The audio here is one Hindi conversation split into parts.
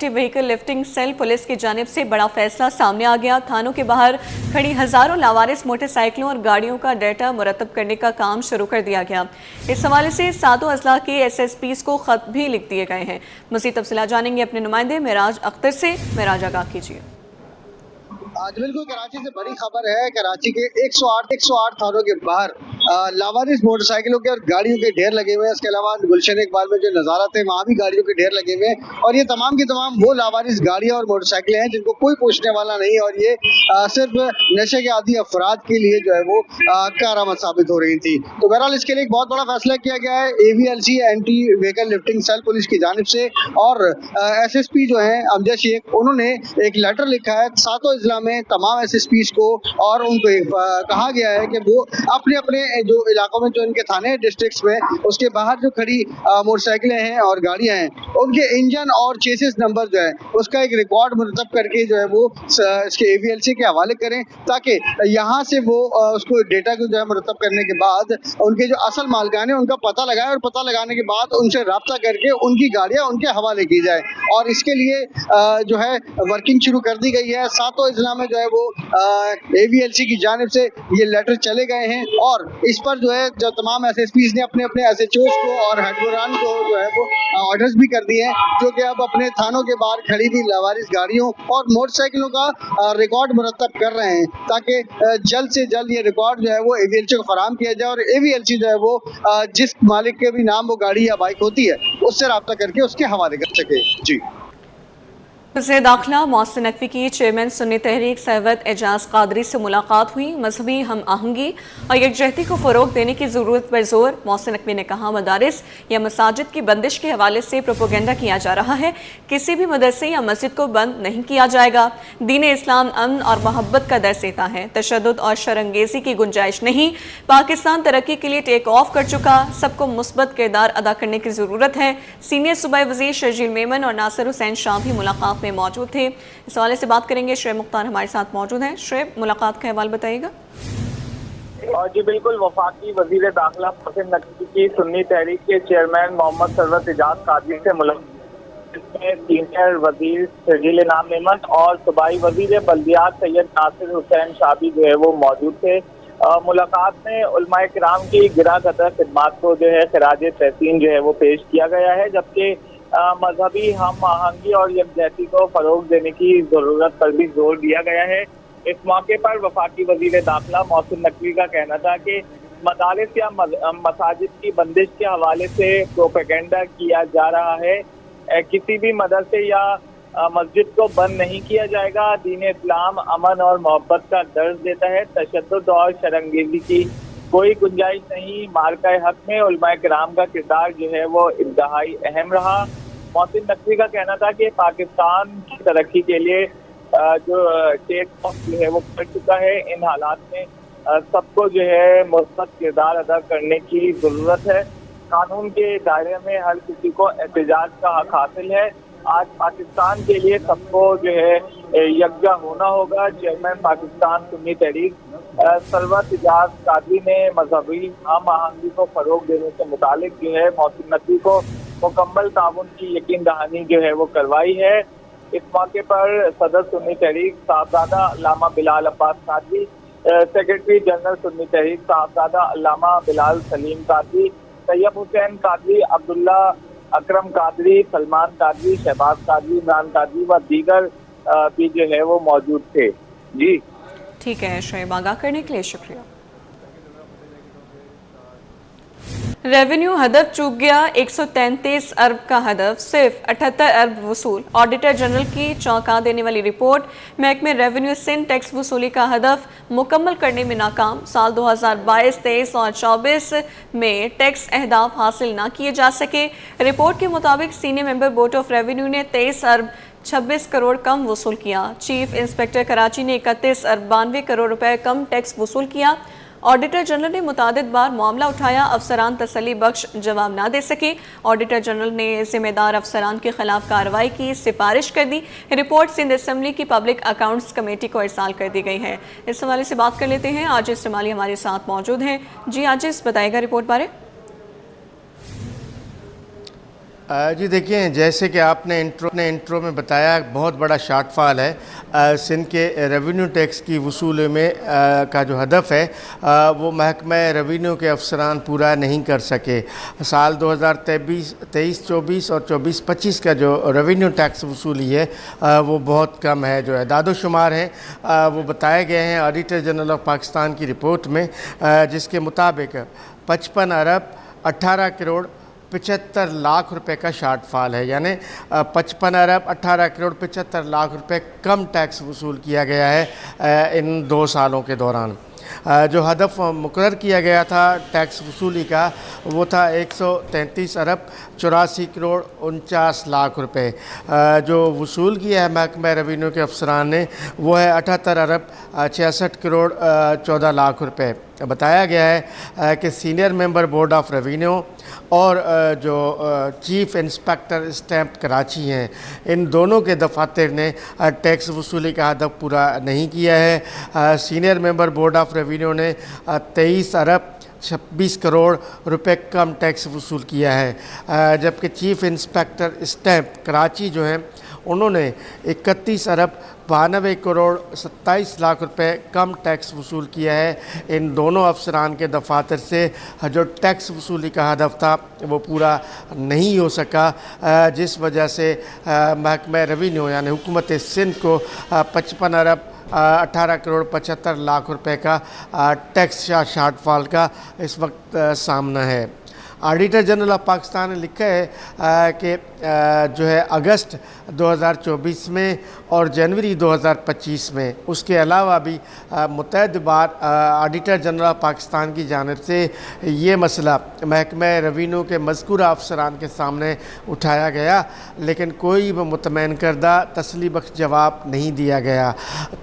Anti vehicle lifting cell police की जानिब से बड़ा फैसला सामने आ गया। थानों के बाहर खड़ी हजारों लावारिस मोटरसाइकिलों और गाड़ियों का डाटा मुरतब करने का काम शुरू कर दिया गया। इस हवाले से सातों अजला के SSPs को खत भी लिख दिए गए हैं। मज़ीद तफसीलात जानेंगे अपने नुमाइंदे मेराज अख्तर से। मेराज आगाह कीजिए। आज बिल्कुल कराची से बड़ी खबर है। कराची के 108 थानों के बाहर लावारिस मोटरसाइकिलों के और गाड़ियों के ढेर लगे हुए हैं। इसके अलावा गुलशन इकबाल में जो नज़ारा थे वहाँ भी गाड़ियों के ढेर लगे हुए हैं और ये तमाम की तमाम वो लावारिस गाड़ियाँ और मोटरसाइकिलें हैं जिनको कोई पूछने वाला नहीं और ये सिर्फ नशे के आदी अफराद के लिए जो है वो कारामद साबित हो रही थी। तो बहरहाल इसके लिए एक बहुत बड़ा फैसला किया गया है। AVLC anti vehicle lifting cell police की जानिब से और SSP जो है अमजद शेख, उन्होंने एक लेटर लिखा है सातों इजला में तमाम SSPs को और उनको कहा गया है कि वो अपने अपने जो इलाकों में जो इनके थाने डिस्ट्रिक्ट्स में उसके बाहर जो खड़ी मोटरसाइकिलें हैं और गाड़ियां हैं उनके इंजन और चेसिस नंबर जो है उसका एक रिकॉर्ड मुरतब करके जो है वो इसके AVLC के हवाले करें ताकि यहाँ से वो उसको डेटा को जो है मुरतब करने के बाद उनके जो असल मालिकान है उनका पता लगाए और पता लगाने के बाद उनसे रब्ता करके उनकी गाड़ियां उनके हवाले की जाए। और इसके लिए जो है वर्किंग शुरू कर दी गई है। सातों इजला में जो है वो AVLC की जानिब से ये लेटर चले गए हैं और इस पर जो है जो तमाम SSPs ने अपने अपने SHOs को और हेडबरान को जो है वो ऑर्डर्स भी कर दिए हैं जो कि अब अपने थानों के बाहर खड़ी हुई लावारिस गाड़ियों और मोटरसाइकिलों का रिकॉर्ड मुरतब कर रहे हैं ताकि जल्द से जल्द ये रिकॉर्ड जो है वो AVLC को फराहम किया जाए और AVLC जो है वो जिस मालिक के भी नाम वो गाड़ी या बाइक होती है उससे रब्ता करके उसके हवाले कर सके। जी से दाखिला मोहसिन नकवी की चेयरमैन सुन्नी तहरीक सैयद एजाज कादरी से मुलाकात हुई। मजहबी हम आहंगी और यकजहती को फ़रोग देने की ज़रूरत पर जोर। मोहसिन नकवी ने कहा मदारिस या मसाजिद की बंदिश के हवाले से प्रोपोगेंडा किया जा रहा है। किसी भी मदरसे या मस्जिद को बंद नहीं किया जाएगा। दीन इस्लाम अमन और मोहब्बत का दर्स देता है, तशद्दुद और शरंगेज़ी की गुंजाइश नहीं। पाकिस्तान तरक्की के लिए टेक ऑफ कर चुका, सबको मुस्बत किरदार अदा करने की ज़रूरत है। सीनियर सूबाई वज़ीर शर्जील मेमन और नासिर हुसैन शाह भी मुलाकात में मौजूद थे। इस हवाले से बात करेंगे। शुएब मुख्तार हमारे साथ मौजूद हैं। शुएब, मुलाकात का अहवाल बताइएगा। जी बिल्कुल, वफाकी वजीर दाखिला मोहसिन नकवी की सुन्नी तहरीक के चेयरमैन मोहम्मद सरवत एजाज कादरी से मुलाकात में सीनियर वजीर शर्जील नाम मेमन और सूबाई वजीर बल्दियात सैयद नासिर हुसैन शाबी जो है वो मौजूद थे। मुलाकात में उलमाए किराम की गिरा कतर खिदमात को जो है खराज तहसीन जो है वो पेश किया गया है, जबकि मजहबी हम आहंगी और यकजहती को फरोग देने की जरूरत पर भी जोर दिया गया है। इस मौके पर वफाकी वजीर दाखिला मोहसिन नकवी का कहना था कि मदारिस या मसाजिद की बंदिश के हवाले से प्रोपेगेंडा किया जा रहा है। किसी भी मदरसे या मस्जिद को बंद नहीं किया जाएगा। दीन इस्लाम अमन और मोहब्बत का दर्ज देता है, तशद्दुद और शरंगेज़ी की कोई गुंजाइश नहीं। मार्का हक में उलमाए किराम का किरदार जो है वो इंतहाई अहम रहा। मोहसिन नकवी का कहना था कि पाकिस्तान की तरक्की के लिए जो टेक ऑफ जो है वो कर चुका है। इन हालात में सबको जो है मुस्बत किरदार अदा करने की जरूरत है। कानून के दायरे में हर किसी को एहतजाज का हक हासिल है। आज पाकिस्तान के लिए सबको जो है यकजा होना होगा। चेयरमैन पाकिस्तान सुन्नी तहरीक सरवत एजाज कादरी ने मजहबी हम आहंगी को फरोग देने से मुतालिक जो है मोहसिन नकवी को मुकम्मल ताउन की यकीन दहानी जो है वो करवाई है। इस मौके पर सदर सुन्नी तहरीक साहबजादा अल्लामा बिलाल अब्बास कादरी, सेक्रेटरी जनरल सुन्नी तहरीक साहबजादा अल्लामा बिलाल सलीम कादरी, तैयब हुसैन कादरी, अब्दुल्ला अकरम कादरी, सलमान कादरी, शहबाज कादरी, इमरान कादरी व दीगर भी जो है वो मौजूद थे। जी ठीक है शुएब, आगाह करने के लिए शुक्रिया। रेवेन्यू हदफ चूक गया। 133 अरब का हदफ, सिर्फ 78 अरब वसूल। ऑडिटर जनरल की चौंका देने वाली रिपोर्ट। महकमे रेवेन्यू सिंध टैक्स वसूली का हदफ मुकम्मल करने में नाकाम। साल 2022, 23 और 24 में टैक्स अहदाफ हासिल ना किए जा सके। रिपोर्ट के मुताबिक senior member board of revenue ने 23 अरब 26 करोड़ कम वसूल किया। चीफ इंस्पेक्टर कराची ने 31 अरब 92 करोड़ रुपए कम टैक्स वसूल किया। ऑडिटर जनरल ने मुतादिद बार मामला उठाया, अफसरान तसल्ली बख्श जवाब ना दे सके। ऑडिटर जनरल ने जिम्मेदार अफसरान के खिलाफ कार्रवाई की सिफारिश कर दी। रिपोर्ट सिंध असम्बली की पब्लिक अकाउंट्स कमेटी को इरसाल कर दी गई है। इस हवाले से बात कर लेते हैं। आजिज इस्तेमाली हमारे साथ मौजूद हैं। जी आजिज, बताएगा रिपोर्ट बारे। जी देखिए, जैसे कि आपने इंट्रो में बताया, बहुत बड़ा शॉर्टफॉल है सिंध के रेवेन्यू टैक्स की वसूली में का जो हदफ है वो महकमा रेवेन्यू के अफसरान पूरा नहीं कर सके। साल 2023-24 और 24-25 का जो रेवेन्यू टैक्स वसूली है वो बहुत कम है। जो एदाद-ओ-शुमार हैं वो बताए गए हैं ऑडिटर जनरल ऑफ पाकिस्तान की रिपोर्ट में, जिसके मुताबिक 55 अरब 18 करोड़ 75 लाख रुपए का शॉर्टफॉल है। यानी 55 अरब 18 करोड़ 75 लाख रुपए कम टैक्स वसूल किया गया है इन 2 सालों के दौरान। जो हदफ मुकर्रर किया गया था टैक्स वसूली का वो था 133 अरब 84 करोड़ 49 लाख रुपए। जो वसूल किया है महकमा रेवेन्यू के अफसरान ने वो है 78 अरब 66 करोड़ 14 लाख रुपए। बताया गया है कि senior member board of revenue और जो चीफ इंस्पेक्टर स्टैंप कराची हैं, इन दोनों के दफातर ने टैक्स वसूली का हदफ पूरा नहीं किया है। Senior member board of revenue ने 23 अरब 26 करोड़ रुपए कम टैक्स वसूल किया है, जबकि चीफ इंस्पेक्टर स्टैंप कराची जो हैं उन्होंने 31 अरब 92 करोड़ 27 लाख रुपए कम टैक्स वसूल किया है। इन दोनों अफसरान के दफातर से जो टैक्स वसूली का हदफ था वो पूरा नहीं हो सका, जिस वजह से महकमा रेवेन्यू यानी हुकूमत सिंध को 55 अरब 18 करोड़ 75 लाख रुपए का टैक्स शॉर्टफॉल का इस वक्त सामना है। ऑडिटर जनरल ऑफ पाकिस्तान ने लिखा है कि जो है अगस्त 2024 में और जनवरी 2025 में, उसके अलावा भी मुतअद्दिद बार ऑडिटर जनरल ऑफ पाकिस्तान की जानिब से ये मसला महकमा रेवेन्यू के मज़कूरा अफसरान के सामने उठाया गया, लेकिन कोई भी मुतमईन करदा तसली बख्श जवाब नहीं दिया गया।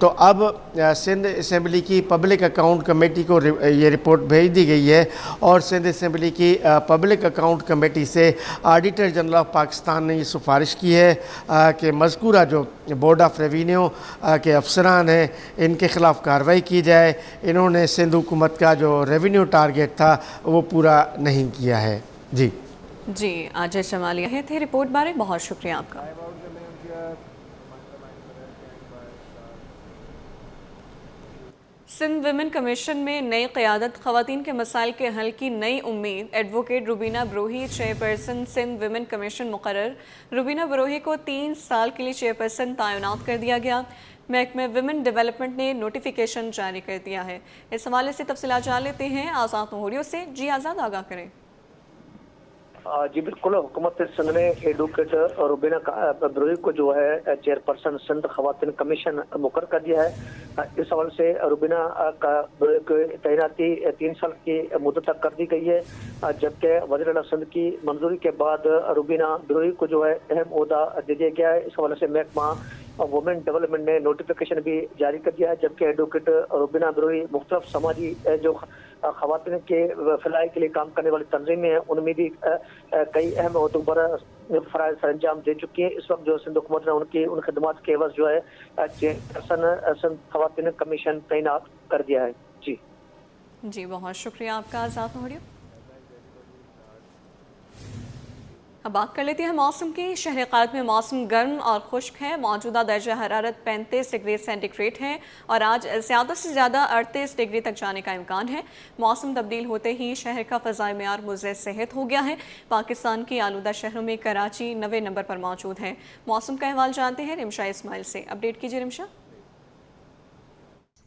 तो अब सिंध असम्बली की पब्लिक अकाउंट कमेटी को ये रिपोर्ट भेज दी गई है और सिंध असम्बली की पब्लिक अकाउंट कमेटी से ऑडिटर जनरल ऑफ पाकिस्तान ने ये सिफारिश की है कि मज़कूरा जो बोर्ड ऑफ रेवेन्यू के अफसरान हैं इनके ख़िलाफ़ कार्रवाई की जाए। इन्होंने सिंध हुकूमत का जो रेवेन्यू टारगेट था वो पूरा नहीं किया है। जी अजय शमालिया थे रिपोर्ट बारे, बहुत शुक्रिया आपका। सिंध विमेन कमीशन में नई क़यादत, ख़वातीन के मसाइल के हल की नई उम्मीद। Advocate Rubina Barohi chairperson Sindh women commission मुकर्रर। रुबीना बरोही को 3 साल के लिए चेयरपर्सन तैनात कर दिया गया। महकमे विमेन डेवलपमेंट ने नोटिफिकेशन जारी कर दिया है। इस हवाले से तफसीलात जान लेते हैं आज़ाद नोहरियों से। जी आज़ाद, आगाह करें। जी बिल्कुल, हुकूमत सिंध ने एडवोकेट रुबीना बरोही को जो है चेयरपर्सन सिंध खवातीन कमीशन मुकर्रर कर दिया है। इस हवाले से रुबीना का तैनाती 3 साल की मुद्दत तक कर दी गई है, जबकि वज़ीर आला सिंध की मंजूरी के बाद रुबीना बरोही को जो है अहम ओहदा दे दिया गया है। इस हवाले से महकमा वुमेन डेवलपमेंट ने नोटिफिकेशन भी जारी कर दिया है, जबकि एडवोकेट रुबीना बरोही मुख्तलिफ समाजी जो खवातीन के फलाह के लिए काम करने वाली तंजीमें हैं उनमें भी कई अहम ओहदों पर फ़राइज़ सर अंजाम दे चुकी है। इस वक्त जो सिंध हुकूमत ने उन खदमात के एवज़ जो है चेयरपर्सन सिंध खवातीन कमीशन तैनात कर दिया है। जी बहुत शुक्रिया आपका आज़ाद नोहरियो। अब बात कर लेते हैं मौसम की। शहर क़ायद में मौसम गर्म और खुश्क है। मौजूदा दर्जा हरारत 35 डिग्री सेंटीग्रेड है और आज ज़्यादा से ज़्यादा 38 डिग्री तक जाने का इम्कान है। मौसम तब्दील होते ही शहर का फ़ज़ाई मेयार मुज़र सेहत हो गया है। पाकिस्तान की आलूदा शहरों में कराची 90 नंबर पर मौजूद है। मौसम का अहवाल जानते हैं रिमशा इस्माइल से। अपडेट कीजिए रिमशा।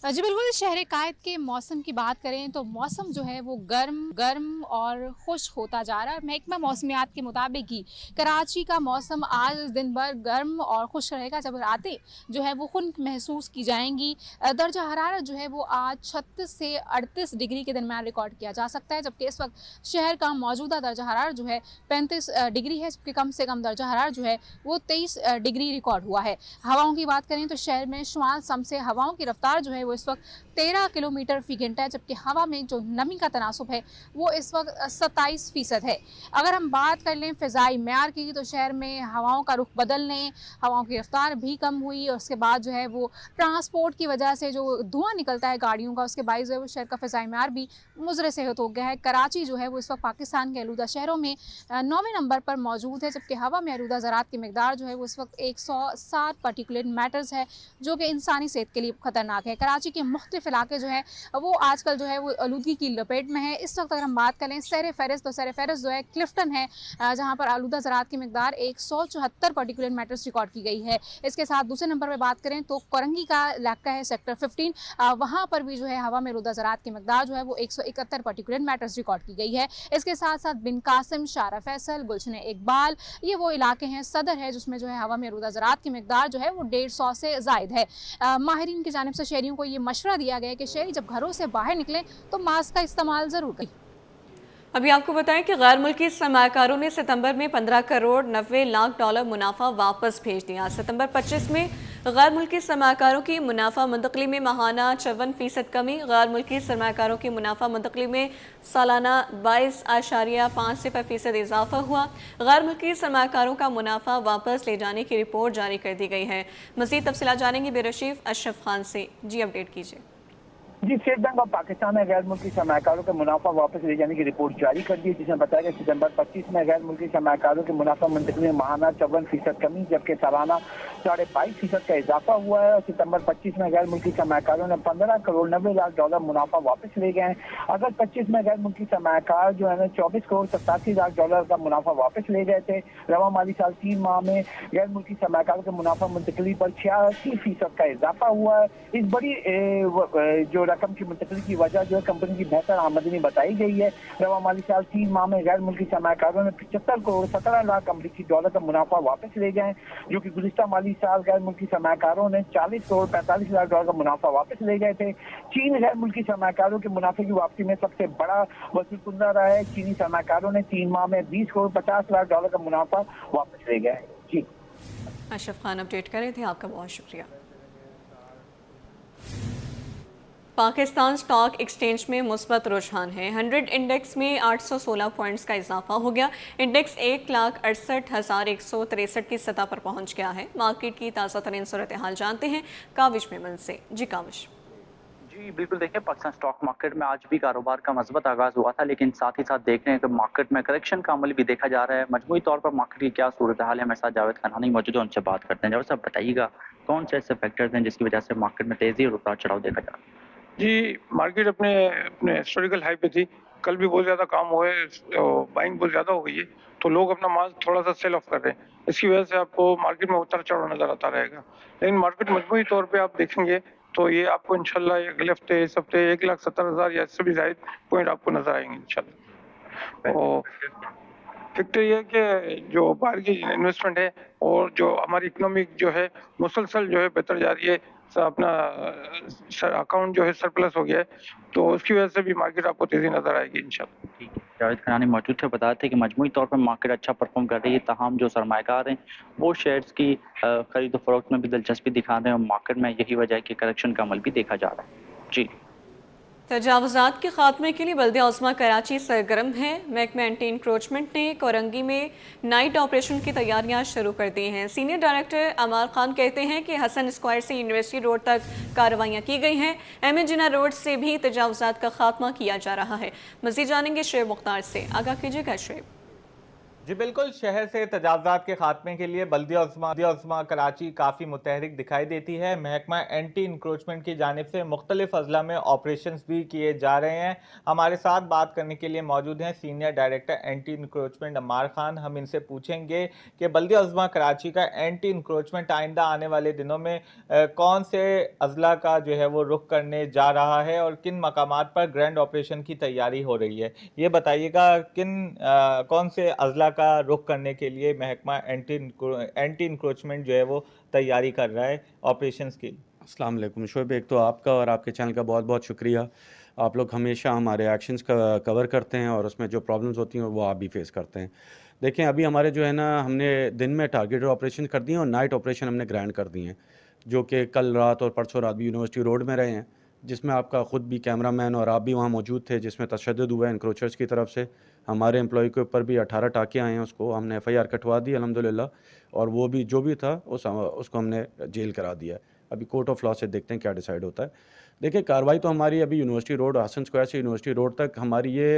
जी बिल्कुल, शहर क़ायद के मौसम की बात करें तो मौसम जो है वो गर्म और खुश्क होता जा रहा है। महकमा मौसमियात के मुताबिक ही कराची का मौसम आज दिन भर गर्म और खुश्क रहेगा, जब रातें जो है वो खुनक महसूस की जाएंगी। दर्जा हरारत जो है वो आज 36 से 38 डिग्री के दरमियान रिकॉर्ड किया जा सकता है, जबकि इस वक्त शहर का मौजूदा दर्जा हरारत जो है 35 डिग्री है, जबकि कम से कम दर्जा हरारत जो है वो 23 डिग्री रिकॉर्ड हुआ है। हवाओं की बात करें तो शहर में शुमाल सम से हवाओं की रफ्तार जो है इस वक्त 13 किलोमीटर फी घंटा है, जबकि हवा में जो नमी का तनासुब है वो इस वक्त 27% है। अगर हम बात कर लें फ़िज़ाई म्यार की, तो शहर में हवाओं का रुख बदलने, हवाओं की रफ्तार भी कम हुई और उसके बाद जो है वो ट्रांसपोर्ट की वजह से जो धुआं निकलता है गाड़ियों का, उसके बायस जो है वो शहर का फ़िज़ाई म्यार भी मुज़र सेहत हो गया है। कराची जो है वो इस वक्त पाकिस्तान के आलूदा शहरों में 9वें नंबर पर मौजूद है, जबकि हवा में आलूदा ज़रात की मिकदार जो है वो इस वक्त 107 पार्टिकुलेट मैटर्स है, जो कि इंसानी सेहत के लिए ख़तरनाक है। कराची के मुख्तलिफ इलाके जो है वो आजकल जो है वो आलूदगी की लपेट में है। इस वक्त अगर हम बात करें सर फ़हरिस्त, तो सर फ़हरिस्त जो है क्लिफ्टन है, जहाँ पर आलूदा ज़रात की मिकदार 174 पार्टिकुलेट मैटर्स रिकॉर्ड की गई है। इसके साथ दूसरे नंबर पर बात करें तो कोरंगी का इलाका है सेक्टर 15, वहाँ पर भी जो है हवा में आलूदा ज़रात की मिकदार जो है वो 171 पार्टिकुलेट मैटर्स रिकॉर्ड की गई है। इसके साथ साथ बिन कासिम, शारा फैसल, गुलशन इकबाल, ये वो इलाके हैं, सदर है, जिसमें जो है हवा में आलूदा ज़रात की मिकदार जो है वो 150 से ज़ायद है। माहिरीन की जानिब से शहरियों को ये मशवरा दिया गया है कि शहरी जब घरों से बाहर निकलें तो मास्क का इस्तेमाल ज़रूर करें। अभी आपको बताएं कि गैर मुल्की सरमाकारों ने सितंबर में 15 करोड़ 90 लाख डॉलर मुनाफा वापस भेज दिया। सितंबर 25 में गैर मुल्की सरमाकारों की मुनाफा मुंतकली में माहाना 54% कमी, गैर मुल्की सरमाकारों की मुनाफा मुंतकली में सालाना 22.5% इजाफा हुआ। गैर मुल्की सरमाकारों का मुनाफा वापस ले जाने की रिपोर्ट जारी कर दी गई है। मज़ीद तफसीलात जानेंगे बेरशीफ अशरफ खान से। जी अपडेट कीजिए। जी, स्टेट बैंक ऑफ पाकिस्तान ने गैर मुल्की सरमाकारों का मुनाफा वापस ले जाने की रिपोर्ट जारी कर दी है, जिसमें बताया कि सितंबर 25 में गैर मुल्की सरमाकारों के मुनाफा मुंतकली में माहाना 54% कमी, जबकि सालाना 22.5% का इजाफा हुआ है। और सितंबर 25 में गैर मुल्की सरमाकारों ने 15 करोड़ 90 लाख डॉलर मुनाफा वापस ले गए हैं। अगस्त 25 में गैर मुल्की सरमाकार जो है ना 24 करोड़ 87 लाख डॉलर का मुनाफा वापस ले गए थे। रवा माली साल 3 माह में गैर मुल्की सरमाकारों के मुनाफा मुंतकली पर 86% का इजाफा हुआ है। इस बड़ी जो रकम की मुंतकली की वजह जो है कंपनी की बेहतर आमदनी बताई गई है। रवा माली साल 3 माह में गैर मुल्की सरमाकारों ने 75 करोड़ 17 लाख अमरीकी डॉलर का मुनाफा वापस ले गए, जो कि गुज़िश्ता माली साल गैर मुल्की सरमाकारों ने 40 करोड़ 45 लाख डॉलर का मुनाफा वापस ले गए थे। चीन गैर मुल्की सरमाकारों के मुनाफे की वापसी में सबसे बड़ा वसूल कुंदा रहा है। चीनी सरमाकारों ने 3 माह में 20 करोड़ 50 लाख डॉलर का मुनाफा वापस ले गया है। जी, अशरफ खान अपडेट कर रहे थे, आपका बहुत शुक्रिया। पाकिस्तान स्टॉक एक्सचेंज में मुस्बत रुझान है। 100 इंडेक्स में 816 पॉइंट्स का इजाफा हो गया। इंडेक्स 1,68,163 की सतह पर पहुंच गया है। मार्केट की ताज़ा तरीन सूरत हाल जानते हैं काविश मेमन से। जी काविश। जी बिल्कुल, देखिए पाकिस्तान स्टॉक मार्केट में आज भी कारोबार का मजबूत आगाज हुआ था, लेकिन साथ ही साथ देख रहे हैं कि मार्केट में करेक्शन का अमल भी देखा जा रहा है। मजमूई तौर पर मार्केट की क्या सूरत हाल है, हमारे साथ जावेद खनानी मौजूद है, उनसे बात करते हैं। जावेद साहब बताइएगा कौन से ऐसे फैक्टर्स हैं जिसकी वजह से मार्केट में तेजी और उतार चढ़ाव देखा जा रहा है? जी, मार्केट अपने अपने हिस्टोरिकल हाई पे थी। कल भी बहुत ज़्यादा काम हुए, बाइंग बहुत ज़्यादा हो गई है, तो लोग अपना माल थोड़ा सा सेल ऑफ कर रहे हैं। इसकी वजह से आपको मार्केट में उतार चढ़ाव नजर आता रहेगा। लेकिन मार्केट मजमूई तौर पे आप देखेंगे तो ये आपको इंशाल्लाह अगले हफ्ते इस हफ्ते 1,70,000 या इससे भी ज़ायद पॉइंट आपको नजर आएंगे इंशाल्लाह। और फैक्टर ये है कि जो बाहर की इन्वेस्टमेंट है और जो हमारी इकोनॉमिक जो है मुसलसल जो है बेहतर जा रही है, अपना अकाउंट जो है सरप्लस हो गया है, तो उसकी वजह से भी मार्केट आपको तेजी नजर आएगी इंशाल्लाह। ठीक है, जावेद खनानी मौजूद थे, बताए थे कि मजमूई तौर पर मार्केट अच्छा परफॉर्म कर रही है, तमाम जो सरमायाकार हैं वो शेयर्स की खरीद फरोख्त में भी दिलचस्पी दिखा रहे हैं और मार्केट में यही वजह है कि करेक्शन का अमल भी देखा जा रहा है। जी, तजावुज़ात के खात्मे के लिए बल्दिया उज़्मा कराची सरगर्म है। महकमा एंटी इंक्रोचमेंट ने कोरंगी में नाइट ऑपरेशन की तैयारियां शुरू कर दी हैं। सीनियर डायरेक्टर अमार खान कहते हैं कि हसन स्क्वायर से यूनिवर्सिटी रोड तक कार्रवाइयां की गई हैं। एम जिना रोड से भी तजावुज़ात का खात्मा किया जा रहा है। मज़ीद जानेंगे शुएब मुख्तार से, आगाह कीजिएगा शुएब। जी बिल्कुल, शहर से तजावुज़ात के खात्मे के लिए बल्दिया उज़्मा कराची काफ़ी मुतहरिक दिखाई देती है। महकमा एंटी इंक्रोचमेंट की जानिब से मुख्तलिफ अजला में ऑपरेशंस भी किए जा रहे हैं। हमारे साथ बात करने के लिए मौजूद हैं सीनियर डायरेक्टर एंटी इंक्रोचमेंट अमार खान। हम इनसे पूछेंगे कि बल्दिया उज़्मा कराची का एंटी इंक्रोचमेंट आइंदा आने वाले दिनों में कौन से अजला का जो है वो रुख करने जा रहा है और किन मकामात पर ग्रैंड ऑपरेशन की तैयारी हो रही है। ये बताइएगा कौन से अजला का रुख करने के लिए महकमा एंटी इंक्रोचमेंट जो है वो तैयारी कर रहा है ऑपरेशंस की। अस्सलाम वालेकुम शोएब, एक तो आपका और आपके चैनल का बहुत बहुत शुक्रिया। आप लोग हमेशा हमारे एक्शंस का कवर करते हैं और उसमें जो प्रॉब्लम्स होती हैं वो आप भी फेस करते हैं। देखें, अभी हमारे जो है ना, हमने दिन में टारगेटेड ऑपरेशन कर दिए और नाइट ऑपरेशन हमने ग्रैंड कर दिए हैं, जो कि कल रात और परसों रात भी यूनिवर्सिटी रोड में रहे हैं। जिसमें आपका ख़ुद भी कैमरामैन और आप भी वहाँ मौजूद थे, जिसमें तशद्दुद हुआ है इंक्रोचर्स की तरफ से। हमारे एम्प्लॉय के ऊपर भी 18 टाँके आए हैं, उसको हमने FIR कटवा दी अल्हम्दुलिल्लाह, और वो भी जो भी था उसको हमने जेल करा दिया है। अभी कोर्ट ऑफ लॉ से देखते हैं क्या डिसाइड होता है। देखिए, कार्रवाई तो हमारी अभी यूनिवर्सिटी रोड, हसन स्क्वायर से यूनिवर्सिटी रोड तक हमारी ये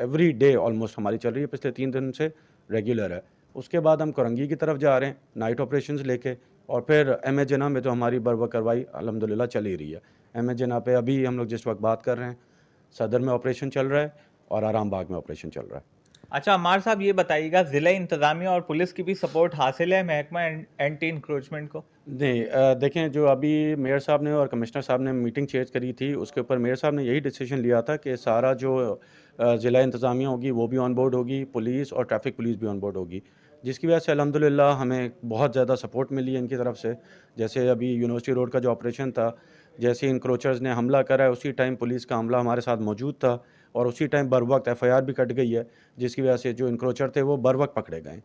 एवरी डे ऑलमोस्ट हमारी चल रही है, पिछले 3 दिन से रेगुलर है। उसके बाद हम कोरंगी की तरफ जा रहे हैं नाइट ऑपरेशंस लेके, और फिर MA जिन्ना में तो हमारी बर्वक कार्रवाई अल्हम्दुलिल्लाह चल ही रही है। MA जिन्ना पे अभी हम लोग जिस वक्त बात कर रहे हैं, सदर में ऑपरेशन चल रहा है और आराम बाग में ऑपरेशन चल रहा है। अच्छा अमार साहब, ये बताइएगा, ज़िला इंतज़ामिया और पुलिस की भी सपोर्ट हासिल है महकमा एंटी इंक्रोचमेंट को? नहीं, देखें, जो अभी मेयर साहब ने और कमिश्नर साहब ने मीटिंग चेयर करी थी, उसके ऊपर मेयर साहब ने यही डिसीजन लिया था कि सारा जो ज़िला इंतज़ामिया होगी वो भी ऑन बोर्ड होगी, पुलिस और ट्रैफिक पुलिस भी ऑन बोर्ड होगी, जिसकी वजह से अल्हम्दुलिल्लाह हमें बहुत ज़्यादा सपोर्ट मिली है इनकी तरफ से। जैसे अभी यूनिवर्सिटी रोड का जो ऑपरेशन था, जैसे इंक्रोचर्स ने हमला करा है, उसी टाइम पुलिस का हमला हमारे साथ मौजूद था, और उसी टाइम बर वक्त FIR भी कट गई है, जिसकी वजह से जो इंक्रोचर थे वो बर वक्त पकड़े गए।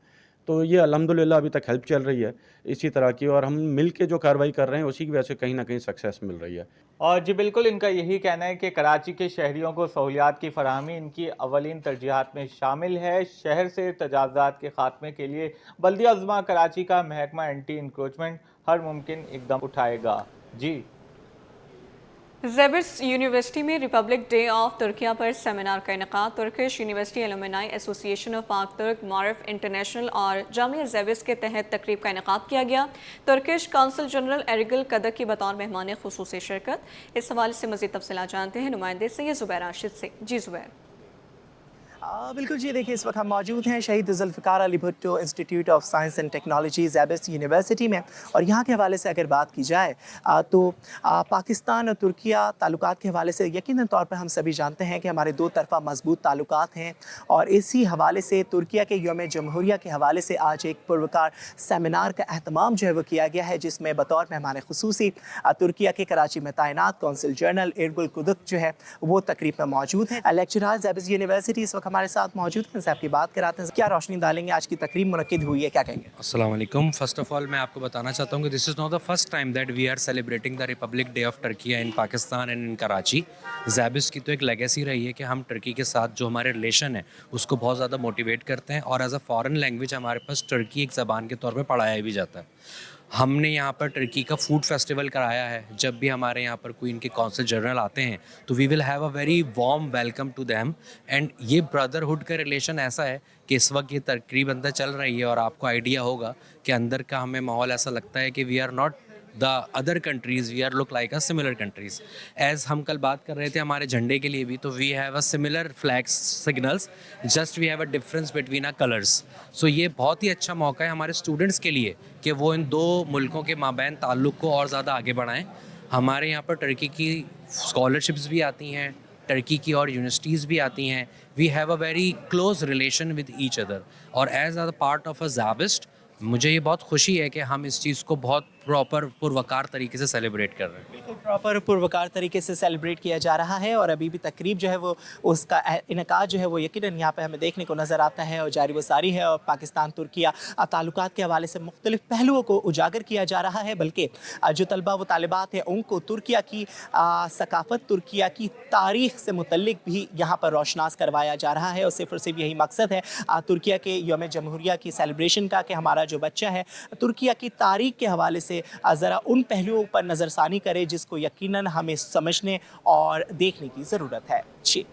तो ये अल्हम्दुलिल्लाह अभी तक हेल्प चल रही है इसी तरह की, और हम मिल के जो कार्रवाई कर रहे हैं उसी की वजह से कहीं ना कहीं सक्सेस मिल रही है। और जी बिल्कुल, इनका यही कहना है कि कराची के शहरियों को सहूलियात की फराहमी इनकी अवलीन तरजीहात में शामिल है। शहर से तजावुज़ात के खात्मे के लिए बल्दिया अज़्मा कराची का महकमा एंटी इंक्रोचमेंट हर मुमकिन इक़दाम उठाएगा। जी, ज़ेबिस यूनिवर्सिटी में रिपब्लिक डे ऑफ तुर्किया पर सेमिनार का इनेकाद। Turkish university alumni association of Pak Turk, मारिफ international और जामिया ज़ेबिस के तहत तकरीब का इनेकाद किया गया। तुर्किश कौंसल जनरल एरिगल कदक की बतौर मेहमान खुसूसी शिरकत। इस हवाले से मज़ीद तफसीलात जानते हैं नुमाइंदे से ज़ुबैर राशिद से। जी ज़ुबैर। बिल्कुल जी, देखिए इस वक्त हम मौजूद हैं Shaheed Zulfikar Ali Bhutto institute of science and technology SZABIST university में, और यहाँ के हवाले से अगर बात की जाए तो पाकिस्तान और तुर्किया ताल्लुकात के हवाले से यकीनन तौर पर हम सभी जानते हैं कि हमारे दो तरफ़ा मजबूत ताल्लुकात हैं, और इसी हवाले से तुर्किया के यौम जमहूरिया के हवाले से आज एक पुरवकार सेमिनार का अहतमाम जो है वो किया गया है, जिसमें बतौर मेहमान खुसूसी तुर्किया के कराची में तैनात कौंसल जनरल एरगुल कुदक जो है वो तकरीब में मौजूद हैं। लेक्चरर ज़ेबिस यूनिवर्सिटी इस वक्त हमारे साथ मौजूद हैं, साहब की बात कराते हैं, क्या रोशनी डालेंगे, आज की तकरीब मुनक्किद हुई है, क्या कहेंगे? अस्सलाम वालेकुम। फर्स्ट ऑफ ऑल मैं आपको बताना चाहता हूँ कि this is not the first time that we are celebrating the republic day of Turkiye in Pakistan and in Karachi. SZABIST की तो एक लेगेसी रही है कि हम टर्की के साथ जो हमारे रिलेशन है उसको बहुत ज़्यादा मोटिवेट करते हैं, और एज अ फॉरेन लैंग्वेज हमारे पास टर्की एक ज़बान के तौर पर पढ़ाया भी जाता है। हमने यहाँ पर टर्की का फूड फेस्टिवल कराया है। जब भी हमारे यहाँ पर कोई इनके कौंसल जनरल आते हैं तो we will have a very warm welcome to them, and ये ब्रदरहुड का रिलेशन ऐसा है कि इस वक्त ये तकरीब अंदर चल रही है, और आपको आइडिया होगा कि अंदर का हमें माहौल ऐसा लगता है कि we are not the other countries, we are look like a similar countries. As हम कल बात कर रहे थे हमारे झंडे के लिए भी, तो we have a similar flags signals, just we have a difference between a colours. So ये बहुत ही अच्छा मौका है हमारे स्टूडेंट्स के लिए कि वो इन दो मुल्कों के माबैन ताल्लुक़ को और ज़्यादा आगे बढ़ाएं। हमारे यहाँ पर टर्की की स्कॉलरशिप्स भी आती हैं, टर्की की और यूनिवर्सिटीज़ भी आती हैं। We have a very close relation with each other, और as a part of a SZABIST मुझे ये बहुत खुशी है कि हम इस चीज़ को बहुत प्रॉपर पुरवकार तरीके से सेलिब्रेट कर रहे हैं। बिल्कुल प्रॉपर पुरवकार तरीके से सेलिब्रेट किया जा रहा है, और अभी भी तकरीब जो है वो उसका इनेकाद जो है वो यकीनन यहाँ पे हमें देखने को नज़र आता है, और जारी व सारी है, और पाकिस्तान तुर्किया ताल्लुकात के हवाले से मुख्तलिफ पहलुओं को उजागर किया जा रहा है। बल्कि जो तलबा व तालिबात हैं उनको तुर्किया की सकाफ़त, तुर्किया की तारीख़ से मुतल्लिक भी यहाँ पर रोशनास करवाया जा रहा है, और सिर्फ और सिर्फ यही मकसद है तुर्किया के यौम जमहूरिया की सेलिब्रेशन का कि हमारा जो बच्चा है तुर्किया की तारीख़ के हवाले से ज़रा उन पहलुओं पर नज़रसानी करे जिसको यकीनन हमें समझने और देखने की ज़रूरत है। जी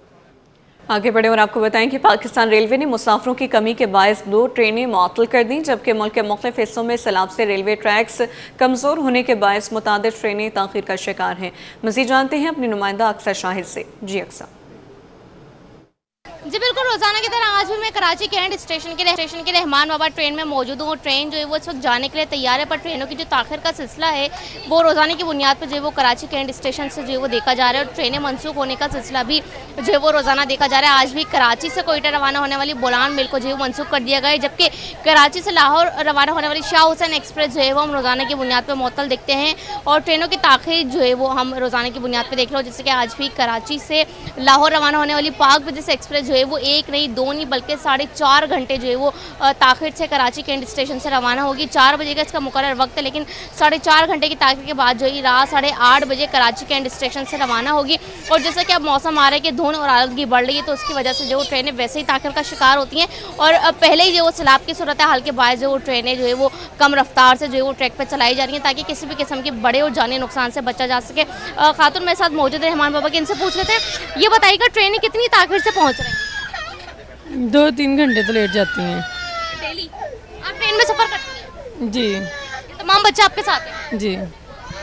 आगे बढ़े और आपको बताएं कि पाकिस्तान रेलवे ने मुसाफिरों की कमी के बायस 2 ट्रेनें मुअत्तल कर दी, जबकि मुल्क के मुख्तलिफ हिस्सों में सैलाब से रेलवे ट्रैक्स कमज़ोर होने के बायस मुतादिद ट्रेनें ताख़ीर का शिकार हैं। मज़ीद जानते हैं अपनी नुमाइंदा अक्सर शाहिद से। जी अक्सर। जी बिल्कुल, रोज़ाना की तरह आज भी मैं कराची कैंट स्टेशन के लिए रहमान बाबा ट्रेन में मौजूद हूँ। ट्रेन जो है वो इस वक्त जाने के लिए तैयार है, पर ट्रेनों की जो ताख़ीर का सिलसिला है वो रोज़ाना की बुनियाद पर जो है वो कराची कैंट स्टेशन से जो है वो देखा जा रहा है, और ट्रेनें मनसूख होने का सिलसिला भी जो है वो रोज़ाना देखा जा रहा है। आज भी कराची से कोयटा रवाना होने वाली बोलान मिल को जो है वो मनसूख कर दिया गया है, जबकि कराची से लाहौर रवाना होने वाली शाह हुसैन एक्सप्रेस जो है वो हम रोज़ाना की बुनियाद पर मुअत्तल देखते हैं, और ट्रेनों की ताख़ीर जो है वो हम रोज़ाना की बुनियाद पर देख रहे हो। जैसे कि आज भी कराची से लाहौर रवाना होने वाली पाक विदेश एक्सप्रेस जो है वो एक नहीं, दो नहीं, बल्कि 4.5 घंटे जो है वो ताखिर से कराची कैंट स्टेशन से रवाना होगी। 4 बजे का इसका मुकर्रर वक्त है, लेकिन 4.5 घंटे की ताखिर के बाद जो है रात 8:30 बजे कराची कैंट स्टेशन से रवाना होगी। और जैसा कि अब मौसम आ रहा है कि धुंध और आलूदगी बढ़ रही है, तो उसकी वजह से जो ट्रेनें वैसे ही ताखिर का शिकार होती हैं और पहले ही जो वो सैलाब की सूरत हाल के बाद जो वो ट्रेनें जो है वो कम रफ्तार से जो है वो ट्रैक पर चलाई जा रही हैं, ताकि किसी भी किस्म के बड़े और जानी नुकसान से बचा जा सके। खातून मेरे साथ मौजूद है रहमान बाबा के, इनसे पूछ लेते हैं। ये बताइएगा ट्रेनें कितनी ताखिर से पहुँच रही हैं? 2-3 घंटे तो लेट जाती हैं डेली आप ट्रेन में सफ़र करती हैं? जी। तमाम बच्चे आपके साथ हैं? जी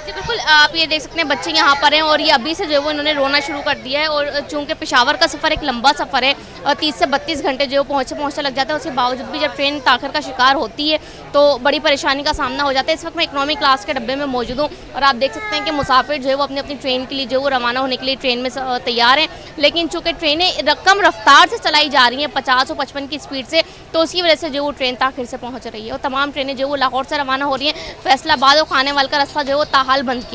जी बिल्कुल, आप ये देख सकते हैं बच्चे यहाँ पर हैं और ये अभी से जो है वो इन्होंने रोना शुरू कर दिया है। और चूंकि पेशावर का सफ़र एक लंबा सफ़र है, 30 से 32 घंटे जो पहुँचते लग जाता है, उसके बावजूद भी जब ट्रेन ताखिर का शिकार होती है तो बड़ी परेशानी का सामना हो जाता है। इस वक्त मैं इकोनॉमी क्लास के डब्बे में मौजूद हूँ और आप देख सकते हैं कि मुसाफिर जो है वो अपनी अपनी ट्रेन के लिए जो वो रवाना होने के लिए ट्रेन में तैयार हैं, लेकिन चूँकि ट्रेनें कम रफ्तार से चलाई जा रही हैं 50 और 55 की स्पीड से, तो उसकी वजह से जो वो ट्रेन ताखिर से पहुँच रही है। और तमाम ट्रेनें जो वो लाहौर से रवाना हो रही हैं, फैसलाबाद और खानेवाल का रास्ता जो है वो ताहाल बंद किया